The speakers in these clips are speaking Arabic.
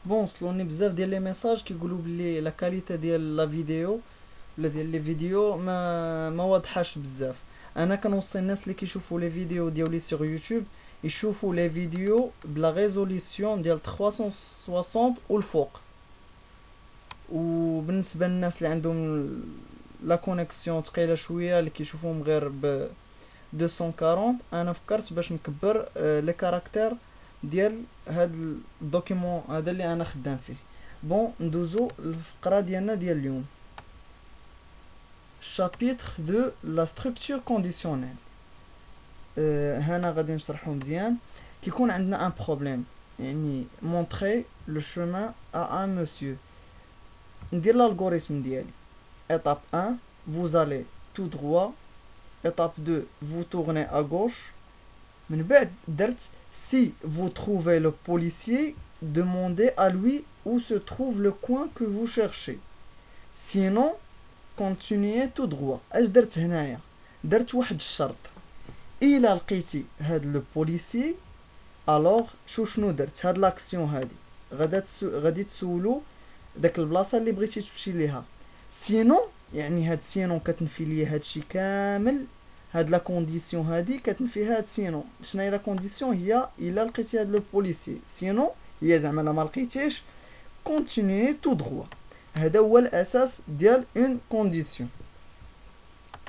بون وصلوني بزاف ديال لي ميساج كيقولوا بلي لا كاليتي ديال لا فيديو ولا ديال لي فيديو ما واضحاش بزاف. انا كنوصي الناس اللي كيشوفوا لي فيديو ديالي سيغ يوتيوب يشوفوا لي فيديو بلا ريزوليسيون ديال 360 والفوق. وبالنسبه للناس اللي عندهم لا كونيكسيون ثقيله شويه اللي كيشوفوهم غير ب 240، انا فكرت باش نكبر لي كاركتير ديال هاد الدوكيمون هذا اللي انا خدام فيه. بون ندوزو للفقره ديالنا ديال اليوم، chapitre de la structure conditionnelle. هنا غادي نشرحو مزيان. كيكون عندنا ان بروبليم، يعني montrer le chemin à un monsieur. ندير l'algorithme ديالي. étape 1 vous allez tout droit. étape 2 vous tournez à gauche. من بعد درت si vous trouvez le policier demandez à lui où se trouve le coin que vous cherchez, sinon continuez tout droit. اش درت هنايا؟ درت واحد الشرط، الا لقيتي هاد لو بوليسي الوغ شنو درت هاد لاكسيون هادي غادي تسولو داك البلاصه اللي بغيتي تمشي ليها. سينو يعني هاد سينو كتنفي ليا هادشي كامل، هاد لا كونديسيون هادي كتنفي هاد سينو. شناهي لا كونديسيون؟ هي الا لقيتي هاد لو بوليسي، سينو هي زعما لا ما لقيتيش كونتينيي تو دروا. هذا هو الاساس ديال اون كونديسيون.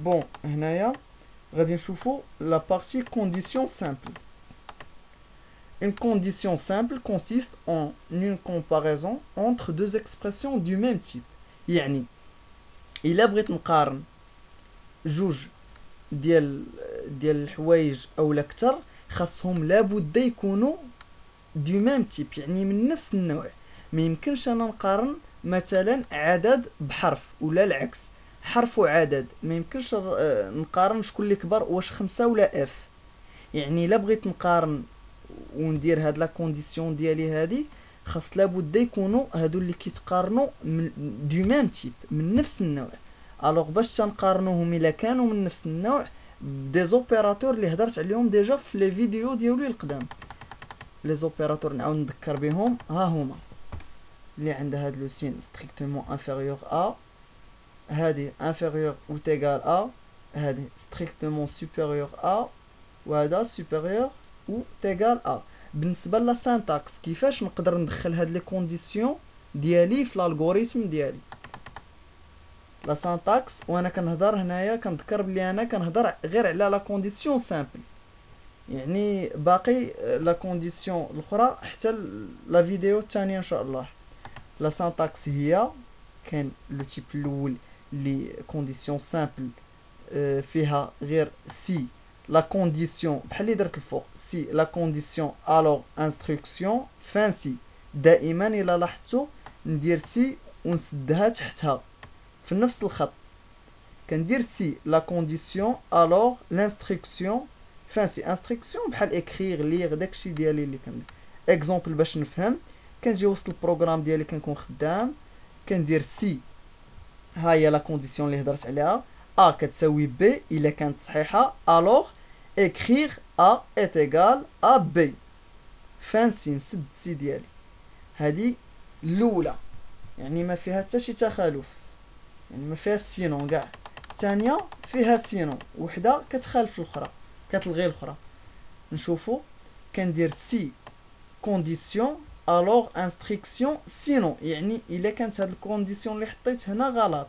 بون هنايا غادي نشوفو لا بارتي كونديسيون سامبل. Une condition simple consiste en une comparaison entre deux expressions du même type. يعني إلا بغيت نقارن جوج ديال الحوايج أولا كتر، خاصهم لابد يكونوا دو ميم تيب، يعني من نفس النوع. ما يمكنش انا نقارن مثلا عدد بحرف ولا العكس، حرف وعدد ما يمكنش نقارن شكون اللي كبر، واش 5 ولا اف. يعني الا بغيت نقارن وندير هاد لا كونديسيون ديالي هادي، خاص لابد يكونوا هادو اللي كيتقارنوا دو ميم تيب، من نفس النوع. الوغ باش تنقارنوهم الا كانوا من نفس النوع دي زوبيراتور اللي هضرت عليهم ديجا في لي فيديو ديالي القدام. لي زوبيراتور نعاود نذكر بهم، ها هما اللي عندها هاد لو سين ستريكتومون انفيريور ا، هادي انفيريور او تيغال ا، هادي ستريكتومون سوبيريور ا، وهذا سوبيريور او تيغال ا. بالنسبه لا سانتاكس كيفاش نقدر ندخل هاد لي كونديسيون ديالي في الالغوريثم ديالي. لا سانتاكس وانا كنهضر هنايا كنذكر بلي انا كنهضر غير على لا كونديسيون سامبل، يعني باقي لا كونديسيون الاخرى حتى لا فيديو الثانيه ان شاء الله. لا سانتاكس هي كان لو تيب الاول اللي كونديسيون سامبل فيها غير سي لا كونديسيون بحال اللي درت الفوق، سي لا كونديسيون الوغ انستركسيون فان سي. دائما الا لاحظتوا ندير سي ونسدها تحتها في نفس الخط، كندير سي لا كونديسيون الوغ لانستركسيون فان سي. انستركسيون بحال اكريغ ليغ داكشي ديالي اللي كندير. اكزومبل باش نفهم، كنجي وسط البروغرام ديالي كنكون خدام، كندير سي ها هي لا كونديسيون اللي هضرت عليها، ا كتساوي بي الا كانت صحيحه، الوغ اكريغ ا ايت ايغال ا بي. فان سي نسد سي ديالي. هادي الاولى يعني ما فيها حتى شي تخالف، يعني ما فيها سينون كاع. الثانيه فيها سينون، وحده كتخالف الاخرى كتلغي الاخرى. نشوفو كندير سي كونديسيون الوغ انستركسيون سينون، يعني الا كانت هاد الكونديسيون اللي حطيت هنا غلط،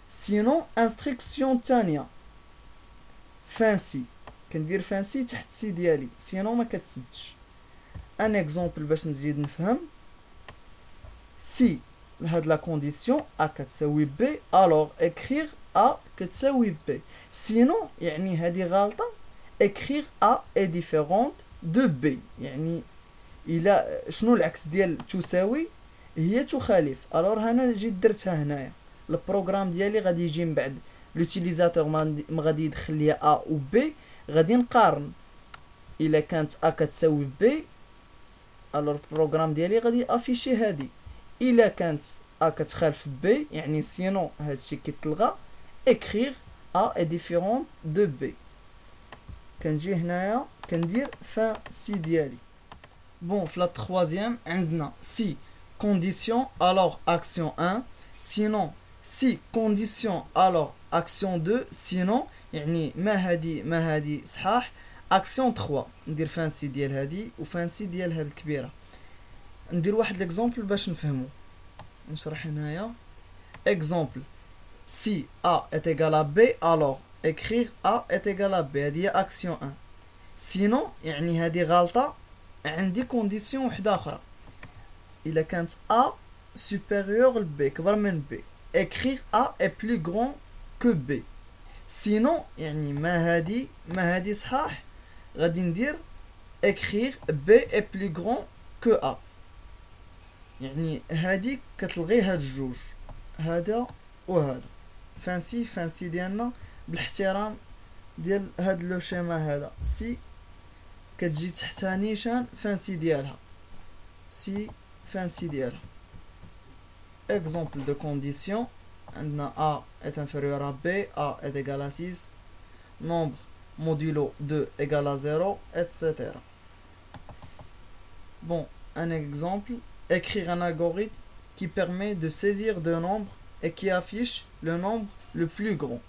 سينون انستركسيون الثانيه فان سي. كندير فان سي تحت سي ديالي، سينون ما كتسدش. ان اكزومبل باش نزيد نفهم، سي هاد لا كونديسيون ا كتساوي بي الوغ اكريغ ا كتساوي بي. سينون يعني هادي غلطه، اكريغ ا اي ديفيرونت دو بي، يعني الا شنو العكس ديال تساوي؟ هي تخالف. الور انا جيت درتها هنايا، البروغرام ديالي غادي يجي من بعد لوتيليزاتور ما غادي يدخل ليا ا و بي، غادي نقارن الا كانت ا كتساوي بي، الور البروغرام ديالي غادي افيشي هادي. الا كانت ا كتخالف بي يعني سينو هادشي كيتلغى، اكريغ ا اي ديفيرونت دو بي. كنجي هنايا كندير فان سي ديالي. بون في لا تخوازيام عندنا سي condition alors action 1 sinon si condition alors action 2 sinon يعني ما هادي صحاح اكسيون 3 ندير فانسي ديال هادي وفانسي ديال هاد الكبيره ندير واحد ليكزامبل باش نفهمو نشرح هنايا exemple si A est égal à B alors écrire A est égal à B هادي هي action 1 sinon يعني هادي غلطه عندي كونديسيون وحده اخرى الا كانت A supérieur ل B كبر من B écrire A est plus grand que B sinon يعني ما هادي صحاح غادي ندير écrire B est plus grand que A يعني هادي كتلغي هاد الجوج هذا وهذا فانسي ديالنا بالاحترام ديال هاد لو شيما هذا سي كتجي تحتها نيشان فانسي ديالها exemple de condition عندنا A est inférieur à B A est égal à 6 nombre modulo 2 égale à 0 etc. Bon, un exemple, écrire un algorithme qui permet de saisir deux nombres et qui affiche le nombre le plus grand.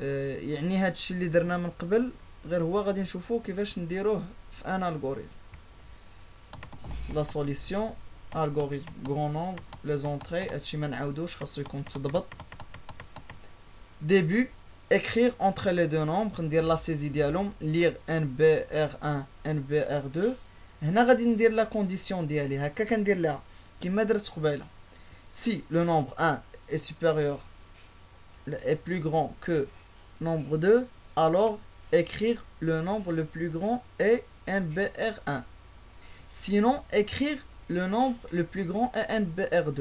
يعني هادشي اللي درنا من قبل غير هو غادي نشوفو كيفاش نديروه في ان الغوريثم. لا سوليسيون algorithme grand nombre les entrées هادشي ما نعاودوش خاصو يكون تضبط. début écrire entre les deux nombres ندير لا سيزي ديالهم lire NBR1 NBR2 هنا غادي ندير لا كونديسيون ديالي هكا كندير لها كيما درت قبيله si le nombre 1 est supérieur est plus grand que nombre 2 alors écrire le nombre le plus grand est NBR1 sinon écrire le nombre le plus grand est NBR2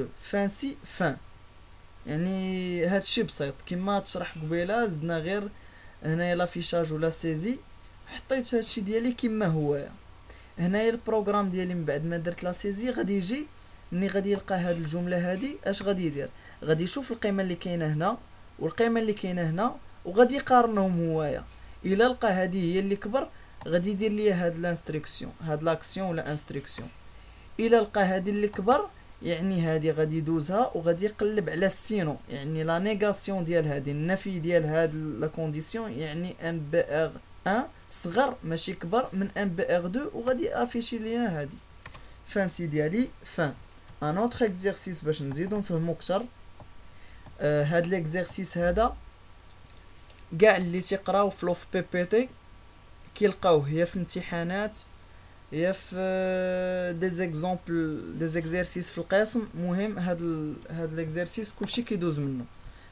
fin يعني هادشي بسيط كما تشرح قبيله زدنا غير هنايا لافيشاج ولا سيزي حطيت هادشي ديالي كما هو هنايا البروغرام ديالي من بعد ما درت لا سيزي غادي يجي ملي غادي يلقى هاد الجمله هادي اش غادي يدير غادي يشوف القيمه اللي كاينه هنا والقيمه اللي كاينه هنا وغادي يقارنهم هوايا الا لقى هادي هي اللي كبر غادي يدير ليا هاد لانستركسيون هاد لاكسيون ولا انستركسيون الا لقى هادي اللي كبر يعني هادي غادي يدوزها وغادي يقلب على السينو يعني لا نيغاسيون ديال هادي النفي ديال هاد لا كونديسيون يعني ان بي ار 1 صغر ماشي كبر من ان بي ار 2 وغادي افيشي لينا هادي فانسي ديالي فان ان اوتر اكزرسيس باش نزيدو نفهمو اكثر هاد ليكزرسيس هذا كاع اللي تيقراو في لوف بي بي تي كيلقاوه هي في امتحانات هي في دي زيكزامبل دي زيكزرسيس في القسم مهم هاد ليكزرسيس كلشي كيدوز منه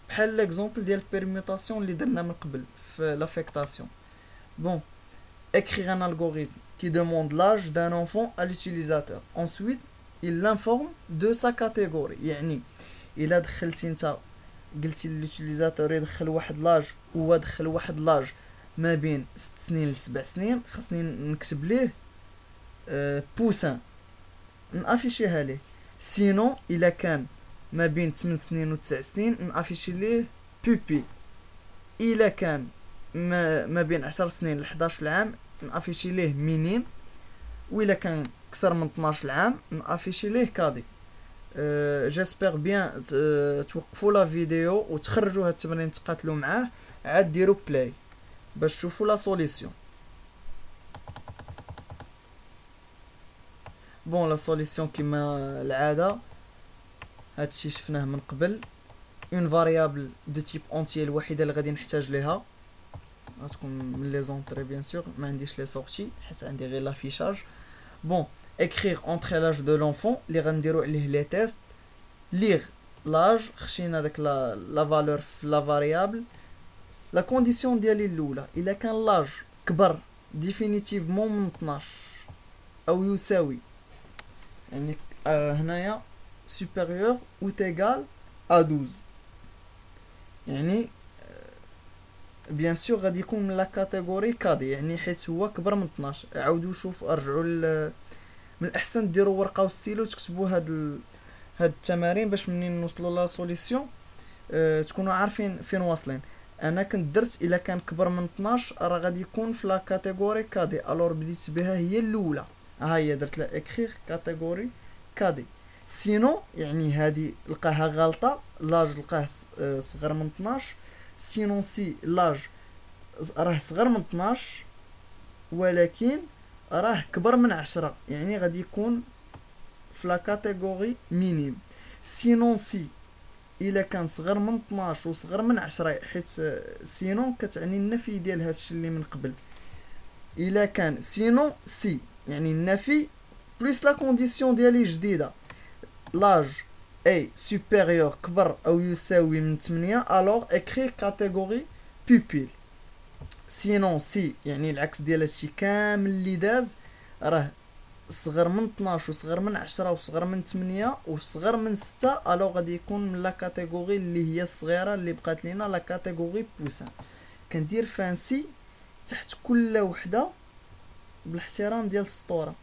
بحال ليكزامبل ديال البيرميوتاسيون اللي درنا من قبل في لافيكتاسيون bon écrire un algorithme qui demande l'âge d'un enfant à l'utilisateur ensuite il l'informe de sa catégorie يعني الا دخلتي انت قلتي لليوتيليزاتور يدخل واحد لاج هو دخل واحد لاج ما بين 6 سنين ل 7 سنين خاصني نكتب ليه بوسان نافيشيها ليه سينو الا كان ما بين 8 سنين و 9 سنين نافيشي ليه بوبي الا كان ما بين 10 سنين ل 11 عام نافيشي ليه مينيم وإلا كان اكثر من 12 عام نافيشي ليه كادي جيسبر بيان توقفوا لا فيديو وتخرجوا هاد التمرين تقاتلوا معاه عاد ديروا بلاي باش تشوفوا لا سوليسيون بون لا سوليسيون كما العاده هادشي شفناه من قبل اون فاريابل دو تيب اونتيي الوحيده اللي غادي نحتاج ليها غتكون من لي زونطري بيان سور ما عنديش لي سورتي حيت عندي غير لافيشاج بون écrire entre l'âge de l'enfant اللي غنديروا عليه لي تيست lire l'âge خشينا داك لا فالور في لا فاريابل لا كونديسيون ديالي الاولى الا كان لاج كبر ديفينيتيفمون من 12 او يساوي يعني هنايا supérieur ou égal à 12 يعني بيان سور غادي يكون من لا كاتيجوري كادي يعني حيت هو كبر من 12 عاودوا شوفوا ارجعوا من الاحسن ديروا ورقه وستيلو تكتبوا هاد التمارين باش منين نوصلوا لا سوليسيون تكونوا عارفين فين واصلين انا كنت درت الا كان كبر من 12 راه غادي يكون في لا كاتيجوري كادي الور بديت بها هي الاولى ها هي درت لا اكريغ كاتيجوري كادي سينو يعني هادي لقاها غلطة، لاج لقاه صغر من 12. سينون سي لاج راه صغر من 12 ولكن راه كبر من 10، يعني غادي يكون في لا كاتيجوري مينيم. سينون سي الا كان صغر من 12 وصغر من 10، حيت سينون كتعني النفي ديال هادشي اللي من قبل. الا كان سينون سي يعني النفي بليس لا كونديسيون ديالي جديده، لاج اي سوبيريور كبر او يساوي من 8، الوغ اكري كاتيجوري بوبيل. سينون سي يعني العكس ديال هادشي كامل اللي داز، راه صغر من 12 وصغر من 10 وصغر من 8 وصغر من 6، الوغ غادي يكون من لا كاتيجوري اللي هي الصغيره اللي بقات لينا لا كاتيجوري بوسان. كندير فانسي تحت كل وحده بالاحترام ديال السطوره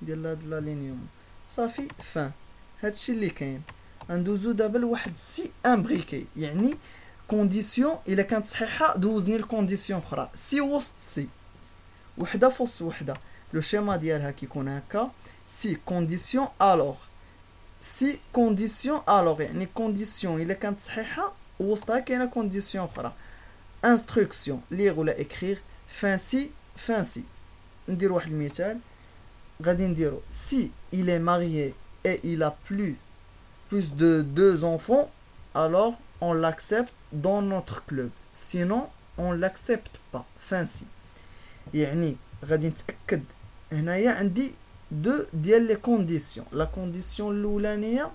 ديال هاد لا لينيوم. صافي فان. هادشي اللي كاين. ندوزو دابا لواحد سي امبريكي، يعني كونديسيون الا كانت صحيحه دوزني الكونديسيون اخرى، سي وسط سي، وحده فوسط وحده. لو شيما ديالها كيكون هكا: سي كونديسيون الوغ، سي كونديسيون الوغ يعني كونديسيون الا كانت صحيحه وسطها كاينه كونديسيون اخرى. انستركسيون ليغ ولا اكريغ، فانسي فانسي. ندير واحد المثال، غادي نديرو سي il est marié et il a plus de 2 enfants, alors on l'accepte dans notre club, sinon on l'accepte pas. فانسي يعني غادي نتاكد هنايا عندي دو ديال لي كونديسيون. لا كونديسيون الاولانيه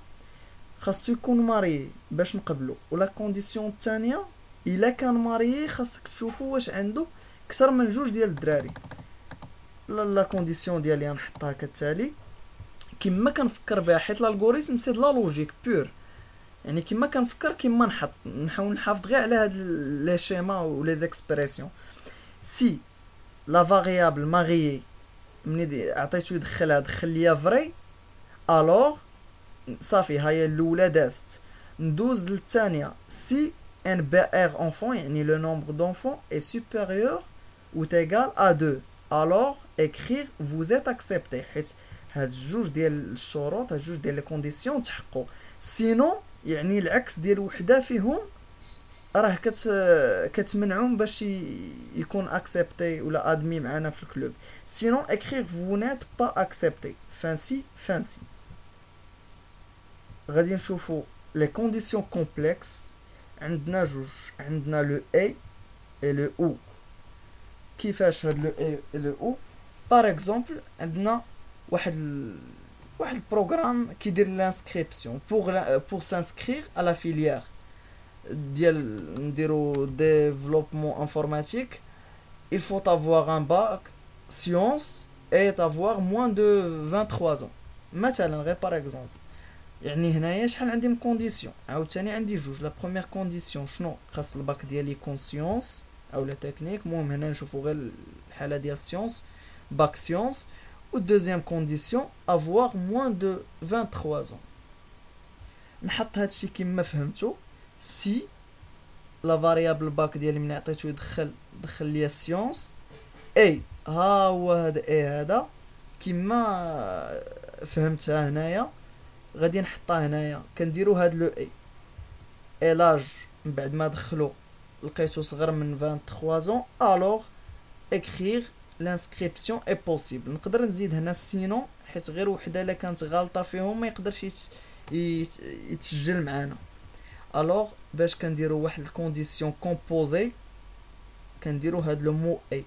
خاصو يكون ماريي باش نقبلو، ولا كونديسيون الثانيه الا كان ماريي خاصك تشوفوا واش عنده كثر من جوج ديال الدراري. لا كونديسيون ديالي غنحطها كالتالي كما كنفكر بها، حيت الالغوريثم سي لا لوجيك بور، يعني كما كنفكر كما نحاول نحافظ غير على هاد لي شيما و لي زيكسبريسيون. سي لا فاريابل ماريي مني عطيتو يدخلها دخل ليا فري، الوغ صافي هاهي الاولى دازت. ندوز للثانيه، سي ان بي ار اونفون يعني لو نومبر دونفون اي سوبيريور ou égal à 2، alors écrire vous êtes accepté، حيت هاد جوج ديال الشروط، هاد جوج ديال لي كونديسيون تحققوا. سينو يعني العكس ديال وحده فيهم راه كتمنعهم باش يكون اكسبتي ولا ادمي معنا في الكلوب. سينو écrire vous n'êtes pas accepté. فانسي فانسي. غادي نشوفوا لي كونديسيون كومبلكس، عندنا جوج، عندنا لو اي اي لو او. كيفاش هاد لو اي لو او؟ بار اكزومبل عندنا واحد البروغرام كيدير لانسكريبسيون pour s'inscrire à la filière ديال نديرو développement informatique. Il faut avoir un bac sciences et avoir moins de 23 ans مثلا، غير بار اكزومبل. يعني هنايا شحال عندي من كونديسيون؟ عاوتاني عندي جوج. لا بروميير كونديسيون شنو؟ خاص الباك ديالي يكون سيونس او لا تكنيك، المهم هنا نشوفو غير الحاله ديال سيونس، باك سيونس. و دوزيام كونديسيون avoir moins de 23 ans. نحط هادشي كما فهمتو. سي لا فاريابل باك ديالي من عطيتو دخل ليا سيونس، اي ها هو هذا اي هذا كما فهمتها هنايا غادي نحطها هنايا. كنديرو هاد لو اي لاج من بعد ما دخلو لقيتو صغر من 23 ans، الوغ écrire l'inscription est possible. نقدر نزيد هنا سينو حيت غير وحده الا كانت غلطه فيهم ما يقدرش يتسجل معانا. الوغ باش كنديرو واحد الكونديسيون كومبوزي كنديرو هاد لو مو اي،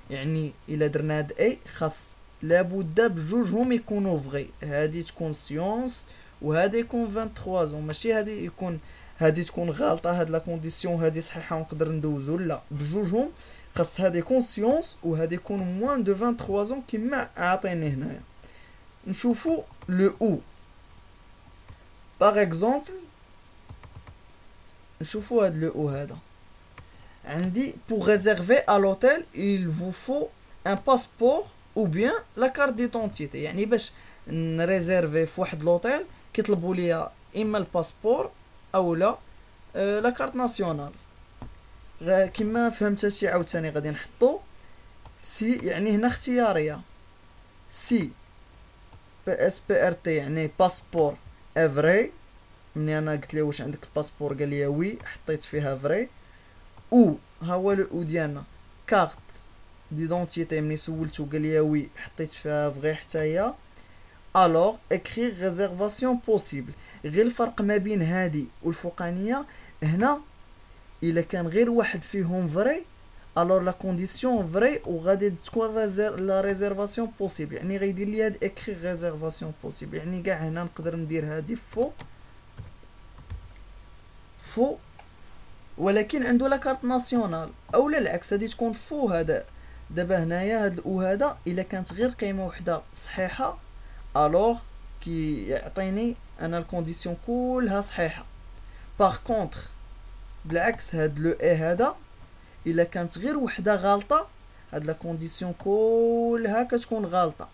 يعني الا درنا هاد اي خاص لابد بجوجهم يكونوا فغي، هادي تكون سيونس وهذا يكون 23 ans، ماشي هادي يكون هادي تكون غلطه هاد لا كونديسيون هادي صحيحه ونقدر ندوزو. لا، بجوجهم خاص هادي يكون سيونس وهذا يكون موان دو 23 ans كما عاطيني هنايا. نشوفو لو او باغ اكزومبل، نشوفو هاد لو او هذا عندي pour réserver à l'hôtel il vous faut un passeport ou bien la carte d'identité. يعني باش نريزيرفي في واحد لوطيل كيطلبوا ليا اما الباسبور او لا لا كارت ناسيونال. كما فهمت هادشي عاوتاني غادي نحطو سي، يعني هنا اختياريه. سي اس بي ار تي يعني باسبور افري. مني انا قلت له واش عندك الباسبور قال لي وي، حطيت فيها فري. او ها هو لو او ديالنا كارت ديدونتيتي، مني سولتو قال لي وي، حطيت فيها فغي حتى هي. الوغ اكري ريزيرفاسيون بوسيبل. غير الفرق ما بين هادي والفوقانيه هنا، الا كان غير واحد فيهم فري الوغ لا كونديسيون فري وغادي تكون لا ريزيرفاسيون بوسيبل، يعني غيدير لي هاد اكري ريزيرفاسيون بوسيبل. يعني كاع هنا نقدر ندير هادي فو ولكن عنده لا كارت ناسيونال، اولا العكس هادي تكون فو. هذا دابا هنايا هاد الاو هذا الا كانت غير قيمه وحده صحيحه الوغ كي يعطيني انا الكونديسيون كلها صحيحه. باغ كونطخ بالعكس هاد لو اي هذا الا كانت غير وحده غلطه، هاد لا كونديسيون كلها كتكون غلطه.